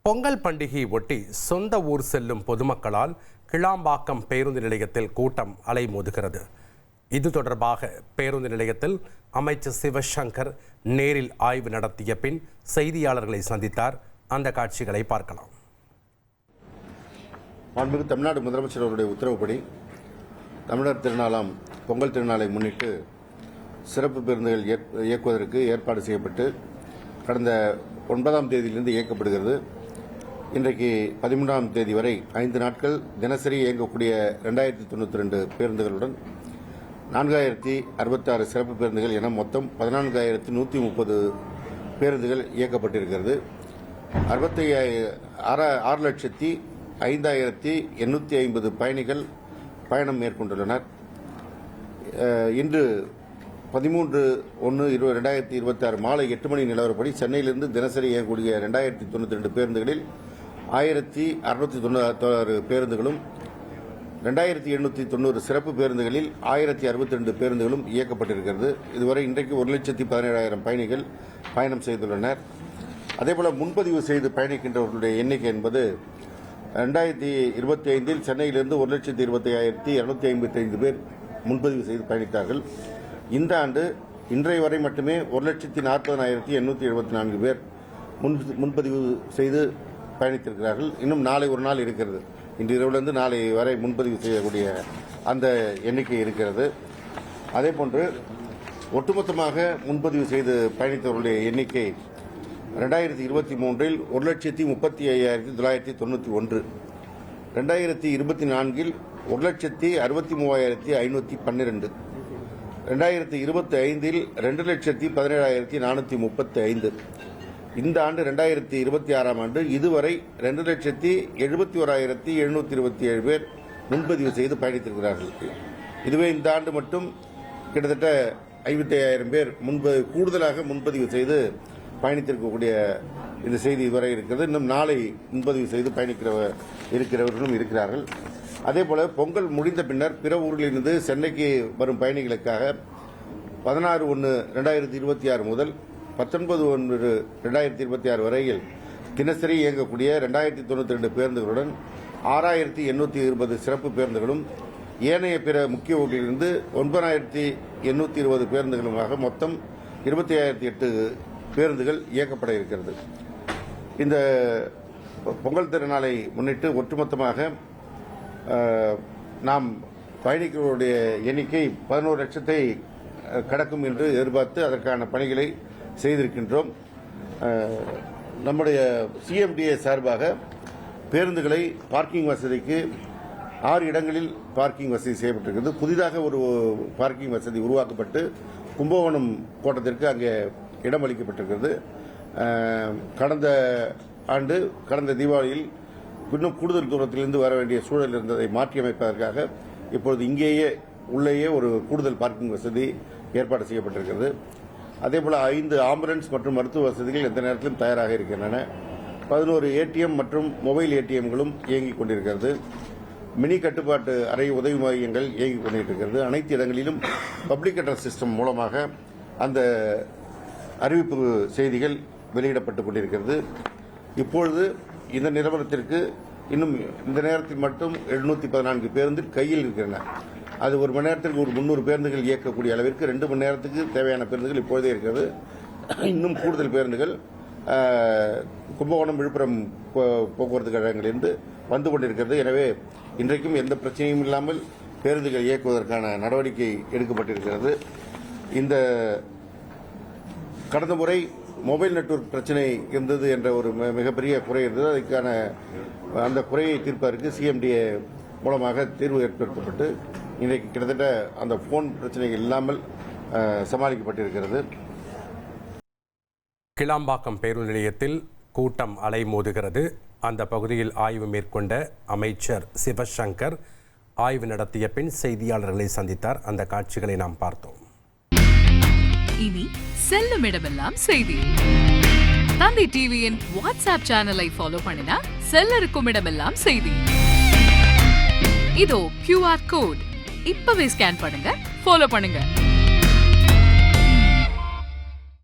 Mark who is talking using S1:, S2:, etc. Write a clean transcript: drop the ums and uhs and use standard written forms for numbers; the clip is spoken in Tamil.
S1: பொங்கல் பண்டிகையை ஒட்டி சொந்த ஊர் செல்லும் பொதுமக்களால் கிளாம்பாக்கம் பேருந்து நிலையத்தில் கூட்டம் அலைமோதுகிறது. இது தொடர்பாக பேருந்து நிலையத்தில் அமைச்சர் சிவசங்கர் நேரில் ஆய்வு நடத்திய பின் செய்தியாளர்களை சந்தித்தார். அந்த காட்சிகளை பார்க்கலாம்.
S2: மாண்புமிகு தமிழ்நாடு முதலமைச்சர் அவருடைய உத்தரவுப்படி தமிழர் திருநாளாம் பொங்கல் திருநாளை முன்னிட்டு சிறப்பு பேருந்துகள் இயக்குவதற்கு ஏற்பாடு செய்யப்பட்டு கடந்த 9ஆம் தேதியிலிருந்து இயக்கப்படுகிறது. இன்றைக்கு 13ஆம் தேதி வரை 5 நாட்கள் தினசரி இயங்கக்கூடிய 2092 பேருந்துகளுடன் 4066 சிறப்பு பேருந்துகள் என மொத்தம் 14130 பேருந்துகள் இயக்கப்பட்டிருக்கிறது. 6,05,850 பயணிகள் பயணம் மேற்கொண்டுள்ளனர். இன்று 13/1/2026 மாலை 8 மணி நிலவரப்படி சென்னையிலிருந்து தினசரி இயங்கக்கூடிய 2092 பேருந்துகளில் 1696 பேருந்துகளும் 2890 சிறப்பு பேருந்துகளில் 1062 பேருந்துகளும் இயக்கப்பட்டிருக்கிறது. இதுவரை இன்றைக்கு 1,17,000 பயணிகள் பயணம் செய்துள்ளனர். அதேபோல முன்பதிவு செய்து பயணிக்கின்றவர்களுடைய எண்ணிக்கை என்பது 2025 சென்னையிலிருந்து 1,25,255 பேர் முன்பதிவு செய்து பயணித்தார்கள். இந்த ஆண்டு இன்றைய வரை மட்டுமே 1,40,874 பேர் முன்பதிவு செய்து பயணித்திருக்கிறார்கள். இன்னும் நாளை ஒரு நாள் இருக்கிறது. இன்று இரவிலிருந்து நாளை வரை முன்பதிவு செய்யக்கூடிய அந்த எண்ணிக்கை இருக்கிறது. அதேபோன்று ஒட்டுமொத்தமாக முன்பதிவு செய்து பயணித்தவர்களுடைய எண்ணிக்கை 2023 1,35,991, 2024 1,63,512, 2025 2,17,435. இந்த ஆண்டு 2026ஆம் ஆண்டு இதுவரை 2,71,727 பேர் முன்பதிவு செய்து பயணித்திருக்கிறார்கள். இதுவே இந்த ஆண்டு மட்டும் கிட்டத்தட்ட 55,000 பேர் கூடுதலாக முன்பதிவு செய்து பயணித்திருக்கக்கூடிய இந்த செய்தி இதுவரை இருக்கிறது. இன்னும் நாளை முன்பதிவு செய்து இருக்கிறவர்களும் இருக்கிறார்கள். அதேபோல பொங்கல் முடிந்த பின்னர் பிற ஊரிலிருந்து சென்னைக்கு வரும் பயணிகளுக்காக 16/1/2026 முதல் 19/1/2026 வரையில் தினசரி இயங்கக்கூடிய 2092 பேருந்துகளுடன் 6,820 சிறப்பு பேருந்துகளும் ஏனைய பிற முக்கிய ஊர்களிலிருந்து 9,820 பேருந்துகளுமாக மொத்தம் 25,008 பேருந்துகள் இயக்கப்பட இருக்கிறது. இந்த பொங்கல் திருநாளை முன்னிட்டு ஒட்டுமொத்தமாக நாம் பயணிகளுடைய எண்ணிக்கை 11 லட்சத்தை கடக்கும் என்று எதிர்பார்த்து அதற்கான பணிகளை செய்திருக்கின்றோம். நம்முடைய சிஎம்டிஏ சார்பாக பேருந்துகளை பார்க்கிங் வசதிக்கு 6 இடங்களில் பார்க்கிங் வசதி செய்யப்பட்டிருக்கிறது. புதிதாக ஒரு பார்க்கிங் வசதி உருவாக்கப்பட்டு கும்பகோணம் கோட்டத்திற்கு அங்கே இடம் அளிக்கப்பட்டிருக்கிறது. கடந்த தீபாவளியில் இன்னும் கூடுதல் தூரத்திலிருந்து வர வேண்டிய சூழல் இருந்ததை மாற்றியமைப்பதற்காக இப்பொழுது இங்கேயே உள்ளேயே ஒரு கூடுதல் பார்க்கிங் வசதி ஏற்பாடு செய்யப்பட்டிருக்கிறது. அதேபோல 5 ஆம்புலன்ஸ் மற்றும் மருத்துவ வசதிகள் எந்த நேரத்திலும் தயாராக இருக்கின்றன. 11 ஏடிஎம் மற்றும் மொபைல் ஏடிஎம்களும் இயங்கிக் கொண்டிருக்கிறது. மினி கட்டுப்பாட்டு அறை உதவி மையங்கள் இயங்கிக் கொண்டிருக்கிறது. அனைத்து இடங்களிலும் பப்ளிக் அட்ரஸ் சிஸ்டம் மூலமாக அந்த அறிவிப்பு செய்திகள் வெளியிடப்பட்டுக் கொண்டிருக்கிறது. இப்பொழுது இந்த நிறுவனத்திற்கு இன்னும் இந்த நேரத்தில் மட்டும் 714 பேருந்துகள் கையில் இருக்கின்றன. அது ஒரு மணி நேரத்திற்கு ஒரு 300 பேருந்துகள் இயக்கக்கூடிய அளவிற்கு 2 மணி நேரத்துக்கு தேவையான பேருந்துகள் இப்பொழுதே இருக்கிறது. இன்னும் கூடுதல் பேருந்துகள் கும்பகோணம், விழுப்புரம் போக்குவரத்து கழகங்களிலிருந்து வந்து கொண்டிருக்கிறது. எனவே இன்றைக்கும் எந்த பிரச்சனையும் இல்லாமல் பேருந்துகள் இயக்குவதற்கான நடவடிக்கை எடுக்கப்பட்டிருக்கிறது. இந்த கடந்த முறை மொபைல் நெட்வொர்க் பிரச்சனை இருந்தது என்ற ஒரு மிகப்பெரிய குறை இருந்தது. அதுக்கான அந்த குறையை தீர்ப்பதற்கு சிஎம்டிஏ மூலமாக தீர்வு ஏற்படுத்தப்பட்டு இன்றைக்கு கிட்டத்தட்ட அந்த போன் பிரச்சனைகள் இல்லாமல் சமாளிக்கப்பட்டிருக்கிறது.
S1: கிளாம்பாக்கம் பேருந்து நிலையத்தில் கூட்டம் அலைமோதுகிறது. அந்த பகுதியில் ஆய்வு மேற்கொண்ட அமைச்சர் சிவசங்கர் ஆய்வு நடத்திய பின் செய்தியாளர்களை சந்தித்தார். அந்த காட்சிகளை நாம் பார்த்தோம்.
S3: இனி செல்லும் இடமெல்லாம் செய்தி. தந்தி டிவியின் வாட்ஸ்அப் சேனலை ஃபாலோ பண்ணினா செல்ல இருக்கும் இடமெல்லாம் செய்தி. இதோ QR கோட் இப்பவே ஸ்கேன் பண்ணுங்க, ஃபாலோ பண்ணுங்க.